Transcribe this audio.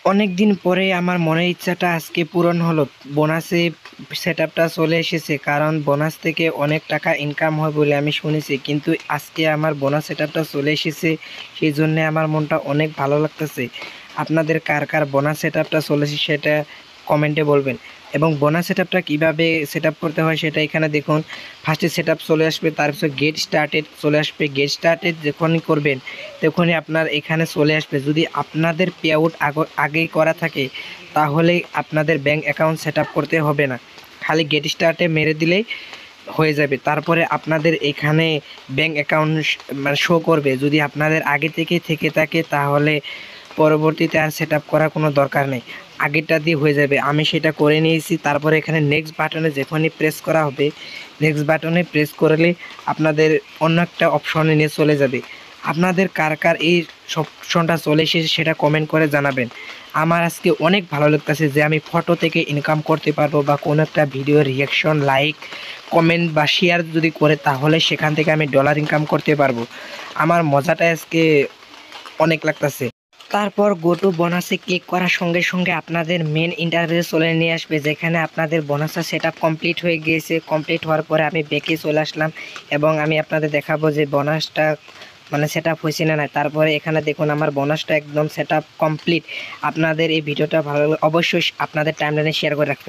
অনেক দিন পরে আমার মনের ইচ্ছাটা আজকে পূরণ হলো। বোনাসে সেটআপটা চলে এসেছে, কারণ বোনাস থেকে অনেক টাকা ইনকাম হয় বলে আমি শুনেছি, কিন্তু আজকে আমার বোনাস সেটআপটা চলে এসেছে। সেই জন্যে আমার মনটা অনেক ভালো লাগতেছে। আপনাদের কার কার বোনাস সেটআপটা চলে এসেছে সেটা কমেন্টে বলবেন। এবং বোনাস সেটআপটা কীভাবে সেট আপ করতে হয় সেটা এখানে দেখুন। ফার্স্টে সেট আপ চলে আসবে, তারপর গেট স্টার্টেড চলে আসবে। গেট স্টার্টেড যখনই করবেন তখনই আপনার এখানে চলে আসবে। যদি আপনাদের পে আউট আগেই করা থাকে তাহলে আপনাদের ব্যাঙ্ক অ্যাকাউন্ট সেট আপ করতে হবে না, খালি গেট স্টার্টে মেরে দিলেই হয়ে যাবে। তারপরে আপনাদের এখানে ব্যাঙ্ক অ্যাকাউন্ট মানে শো করবে। যদি আপনাদের আগে থেকে থাকে তাহলে পরবর্তীতে আর সেট আপ করার কোনো দরকার নেই, আগেরটা দিয়ে হয়ে যাবে। আমি সেটা করে নিয়েছি। তারপরে এখানে নেক্সট বাটনে যখনই প্রেস করা হবে, নেক্সট বাটনে প্রেস করলে আপনাদের অন্য একটা অপশনে নিয়ে চলে যাবে। আপনাদের কার কার এই অপশনটা চলে এসেছে সেটা কমেন্ট করে জানাবেন। আমার আজকে অনেক ভালো লাগতেছে যে আমি ফটো থেকে ইনকাম করতে পারবো, বা কোনো একটা ভিডিও রিয়াকশন, লাইক, কমেন্ট বা শেয়ার যদি করে তাহলে সেখান থেকে আমি ডলার ইনকাম করতে পারবো। আমার মজাটা আজকে অনেক লাগতেছে। তারপর গো টু বোনাসে ক্লিক করার সঙ্গে সঙ্গে আপনাদের মেন ইন্টারফেসে চলে নিয়ে আসবে, যেখানে আপনাদের বোনাসটা সেট আপ কমপ্লিট হয়ে গিয়েছে। কমপ্লিট হওয়ার পরে আমি ব্যাকে চলে আসলাম এবং আমি আপনাদের দেখাবো যে বোনাসটা মানে সেট আপ হয়েছে না না। তারপরে এখানে দেখুন আমার বোনাসটা একদম সেট আপ কমপ্লিট। আপনাদের এই ভিডিওটা ভালো লাগলে অবশ্যই আপনাদের টাইমলাইনে শেয়ার করে রাখবেন।